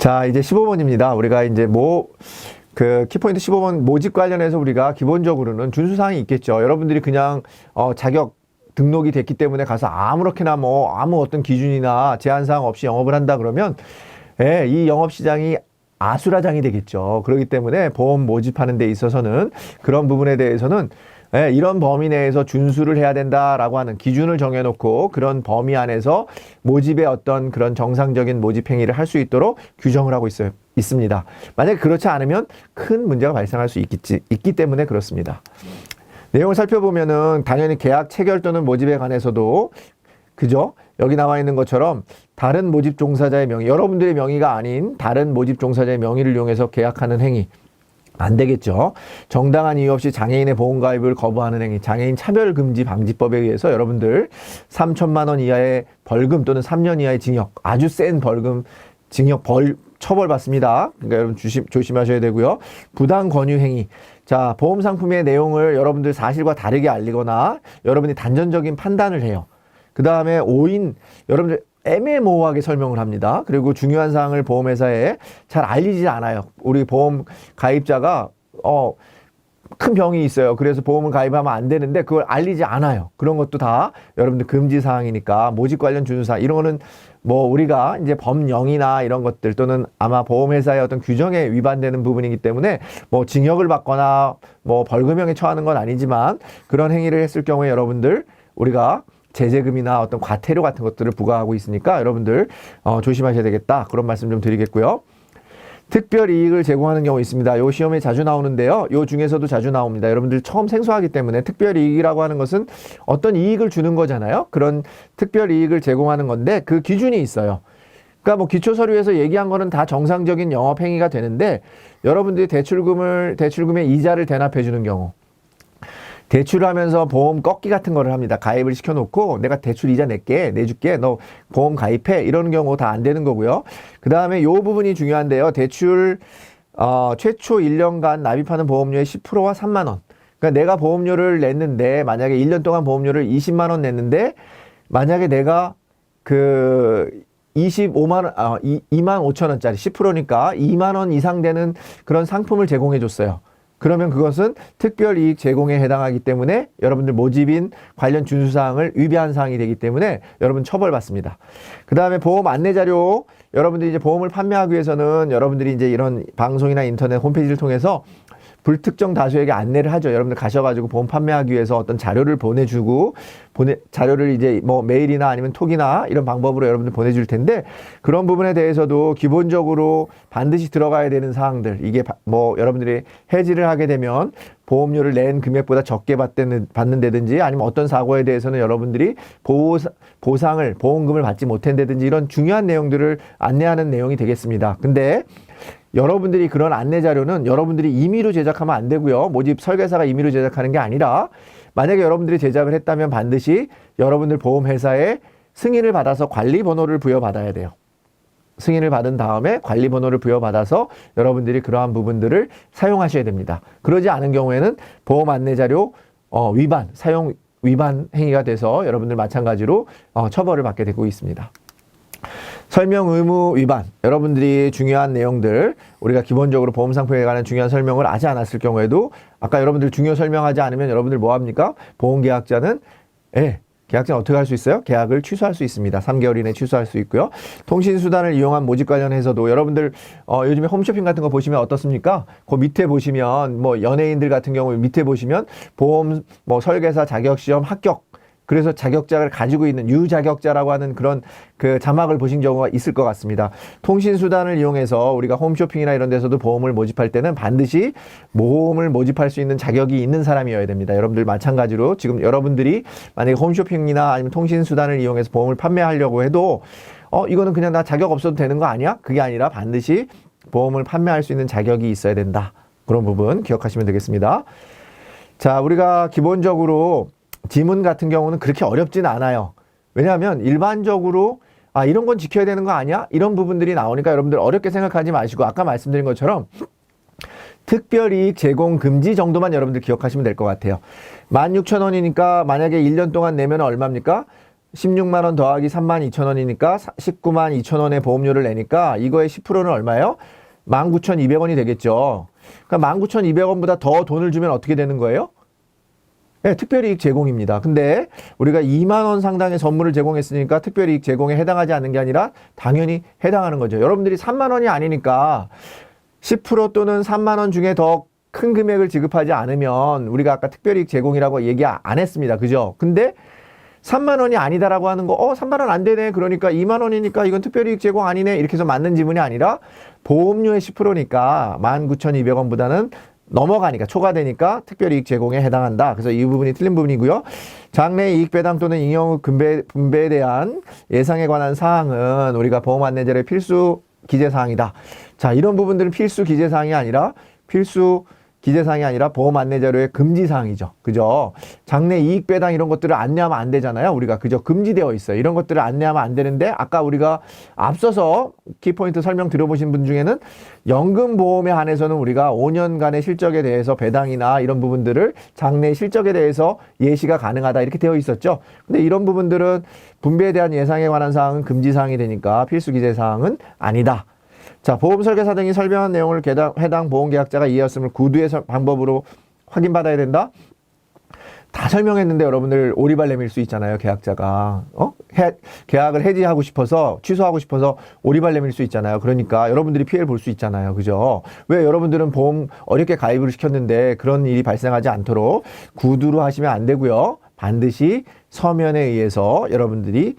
자, 이제 15번입니다. 우리가 이제 키포인트 15번 모집 관련해서 우리가 기본적으로는 준수사항이 있겠죠. 여러분들이 그냥, 자격 등록이 됐기 때문에 가서 아무렇게나 아무 어떤 기준이나 제한사항 없이 영업을 한다 그러면, 예, 이 영업시장이 아수라장이 되겠죠. 그렇기 때문에 보험 모집하는 데 있어서는 그런 부분에 대해서는 예, 이런 범위 내에서 준수를 해야 된다라고 하는 기준을 정해놓고 그런 범위 안에서 모집의 어떤 그런 정상적인 모집 행위를 할 수 있도록 규정을 하고 있습니다. 만약에 그렇지 않으면 큰 문제가 발생할 수 있기 때문에 그렇습니다. 내용을 살펴보면은 당연히 계약 체결 또는 모집에 관해서도 그죠? 여기 나와 있는 것처럼 다른 모집 종사자의 명의, 여러분들의 명의가 아닌 다른 모집 종사자의 명의를 이용해서 계약하는 행위 안 되겠죠. 정당한 이유 없이 장애인의 보험가입을 거부하는 행위, 장애인 차별금지 방지법에 의해서 여러분들 3천만 원 이하의 벌금 또는 3년 이하의 징역, 아주 센 벌금, 징역 처벌받습니다. 그러니까 여러분 조심하셔야 되고요. 부당 권유 행위. 자, 보험 상품의 내용을 여러분들 사실과 다르게 알리거나 여러분이 단전적인 판단을 해요. 그 다음에 여러분들 애매모호하게 설명을 합니다. 그리고 중요한 사항을 보험회사에 잘 알리지 않아요. 우리 보험 가입자가 큰 병이 있어요. 그래서 보험을 가입하면 안 되는데 그걸 알리지 않아요. 그런 것도 다 여러분들 금지 사항이니까 모집 관련 준수사항 이런 거는 우리가 이제 법령이나 이런 것들 또는 아마 보험회사의 어떤 규정에 위반되는 부분이기 때문에 징역을 받거나 벌금형에 처하는 건 아니지만 그런 행위를 했을 경우에 여러분들 우리가 제재금이나 어떤 과태료 같은 것들을 부과하고 있으니까 여러분들 조심하셔야 되겠다. 그런 말씀 좀 드리겠고요. 특별 이익을 제공하는 경우 있습니다. 요 시험에 자주 나오는데요. 요 중에서도 자주 나옵니다. 여러분들 처음 생소하기 때문에 특별 이익이라고 하는 것은 어떤 이익을 주는 거잖아요. 그런 특별 이익을 제공하는 건데 그 기준이 있어요. 그러니까 기초 서류에서 얘기한 거는 다 정상적인 영업 행위가 되는데 여러분들이 대출금의 이자를 대납해 주는 경우 대출을 하면서 보험 꺾기 같은 거를 합니다. 가입을 시켜놓고 내가 대출 이자 내줄게. 너 보험 가입해. 이런 경우 다 안 되는 거고요. 그 다음에 요 부분이 중요한데요. 대출 최초 1년간 납입하는 보험료의 10%와 3만 원. 그러니까 내가 보험료를 냈는데 만약에 1년 동안 보험료를 20만 원 냈는데 만약에 내가 2만 5천 원짜리 10%니까 2만 원 이상 되는 그런 상품을 제공해 줬어요. 그러면 그것은 특별이익 제공에 해당하기 때문에 여러분들 모집인 관련 준수사항을 위배한 사항이 되기 때문에 여러분 처벌받습니다. 그 다음에 보험 안내자료, 여러분들이 이제 보험을 판매하기 위해서는 여러분들이 이제 이런 방송이나 인터넷 홈페이지를 통해서 불특정 다수에게 안내를 하죠. 여러분들 가셔가지고 보험 판매하기 위해서 어떤 자료를 보내주고, 자료를 이제 메일이나 아니면 톡이나 이런 방법으로 여러분들 보내줄 텐데, 그런 부분에 대해서도 기본적으로 반드시 들어가야 되는 사항들, 이게 여러분들이 해지를 하게 되면 보험료를 낸 금액보다 적게 받는다든지 아니면 어떤 사고에 대해서는 여러분들이 보험금을 받지 못한다든지 이런 중요한 내용들을 안내하는 내용이 되겠습니다. 근데 여러분들이 그런 안내 자료는 여러분들이 임의로 제작하면 안 되고요. 모집 설계사가 임의로 제작하는 게 아니라 만약에 여러분들이 제작을 했다면 반드시 여러분들 보험회사에 승인을 받아서 관리번호를 부여받아야 돼요. 승인을 받은 다음에 관리번호를 부여받아서 여러분들이 그러한 부분들을 사용하셔야 됩니다. 그러지 않은 경우에는 보험 안내자료 사용 위반 행위가 돼서 여러분들 마찬가지로 처벌을 받게 되고 있습니다. 설명 의무 위반, 여러분들이 중요한 내용들, 우리가 기본적으로 보험 상품에 관한 중요한 설명을 하지 않았을 경우에도 아까 여러분들 중요 설명하지 않으면 여러분들 뭐 합니까? 보험계약자는 계약자는 어떻게 할 수 있어요? 계약을 취소할 수 있습니다. 3개월 이내에 취소할 수 있고요. 통신수단을 이용한 모집 관련해서도 여러분들 요즘에 홈쇼핑 같은 거 보시면 어떻습니까? 그 밑에 보시면 연예인들 같은 경우 밑에 보시면 보험 설계사 자격시험 합격, 그래서 자격자를 가지고 있는 유자격자라고 하는 그런 자막을 보신 경우가 있을 것 같습니다. 통신수단을 이용해서 우리가 홈쇼핑이나 이런 데서도 보험을 모집할 때는 반드시 보험을 모집할 수 있는 자격이 있는 사람이어야 됩니다. 여러분들 마찬가지로 지금 여러분들이 만약에 홈쇼핑이나 아니면 통신수단을 이용해서 보험을 판매하려고 해도 이거는 그냥 나 자격 없어도 되는 거 아니야? 그게 아니라 반드시 보험을 판매할 수 있는 자격이 있어야 된다. 그런 부분 기억하시면 되겠습니다. 자, 우리가 기본적으로 지문 같은 경우는 그렇게 어렵지는 않아요. 왜냐하면 일반적으로 이런 건 지켜야 되는 거 아니야? 이런 부분들이 나오니까 여러분들 어렵게 생각하지 마시고 아까 말씀드린 것처럼 특별이익 제공 금지 정도만 여러분들 기억하시면 될 것 같아요. 16,000원이니까 만약에 1년 동안 내면 얼마입니까? 16만 원 더하기 3만 2천 원이니까 19만 2천 원의 보험료를 내니까 이거의 10%는 얼마예요? 19,200원이 되겠죠. 그러니까 19,200원보다 더 돈을 주면 어떻게 되는 거예요? 네, 특별이익 제공입니다. 근데 우리가 2만 원 상당의 선물을 제공했으니까 특별이익 제공에 해당하지 않는 게 아니라 당연히 해당하는 거죠. 여러분들이 3만 원이 아니니까 10% 또는 3만 원 중에 더 큰 금액을 지급하지 않으면 우리가 아까 특별이익 제공이라고 얘기 안 했습니다. 그죠? 근데 3만 원이 아니다라고 하는 거, 3만 원 안 되네. 그러니까 2만 원이니까 이건 특별이익 제공 아니네. 이렇게 해서 맞는 지문이 아니라 보험료의 10%니까 19,200원보다는 넘어가니까 초과되니까 특별이익 제공에 해당한다. 그래서 이 부분이 틀린 부분이고요. 장래 이익 배당 또는 잉여 분배에 대한 예상에 관한 사항은 우리가 보험 안내자료의 필수 기재 사항이다. 자, 이런 부분들은 필수 기재 사항이 아니라 기재사항이 아니라 보험 안내자료의 금지사항이죠. 그죠? 장래 이익 배당 이런 것들을 안내하면 안 되잖아요. 우리가 그죠? 금지되어 있어요. 이런 것들을 안내하면 안 되는데 아까 우리가 앞서서 키포인트 설명 들어보신 분 중에는 연금보험에 한해서는 우리가 5년간의 실적에 대해서 배당이나 이런 부분들을 장래 실적에 대해서 예시가 가능하다 이렇게 되어 있었죠. 근데 이런 부분들은 분배에 대한 예상에 관한 사항은 금지사항이 되니까 필수 기재사항은 아니다. 자, 보험 설계사 등이 설명한 내용을 해당 보험계약자가 이해했음을 구두의 방법으로 확인받아야 된다? 다 설명했는데 여러분들 오리발 내밀 수 있잖아요, 계약자가. 계약을 해지하고 싶어서, 취소하고 싶어서 오리발 내밀 수 있잖아요. 그러니까 여러분들이 피해를 볼 수 있잖아요. 그죠? 왜 여러분들은 보험 어렵게 가입을 시켰는데 그런 일이 발생하지 않도록 구두로 하시면 안 되고요. 반드시 서면에 의해서 여러분들이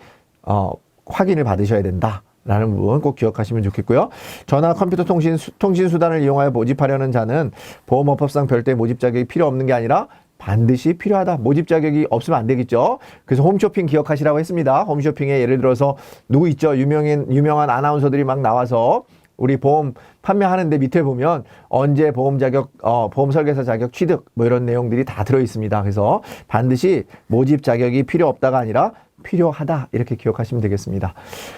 확인을 받으셔야 된다. 라는 부분 꼭 기억하시면 좋겠고요. 전화, 컴퓨터 통신 수단을 이용하여 모집하려는 자는 보험업법상 별도의 모집 자격이 필요 없는 게 아니라 반드시 필요하다. 모집 자격이 없으면 안 되겠죠. 그래서 홈쇼핑 기억하시라고 했습니다. 홈쇼핑에 예를 들어서 누구 있죠? 유명한 아나운서들이 막 나와서 우리 보험 판매하는데 밑에 보면 언제 보험 설계사 자격 취득 뭐 이런 내용들이 다 들어 있습니다. 그래서 반드시 모집 자격이 필요 없다가 아니라 필요하다 이렇게 기억하시면 되겠습니다.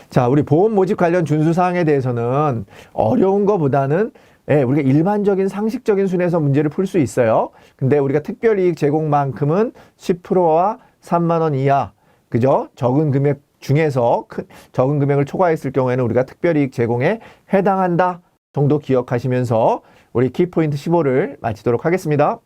자, 우리 보험 모집 관련 준수 사항에 대해서는 어려운 것보다는 우리가 일반적인 상식적인 순에서 문제를 풀 수 있어요. 근데 우리가 특별이익 제공만큼은 10%와 3만 원 이하, 그죠? 적은 금액 중에서 적은 금액을 초과했을 경우에는 우리가 특별이익 제공에 해당한다 정도 기억하시면서 우리 키포인트 15를 마치도록 하겠습니다.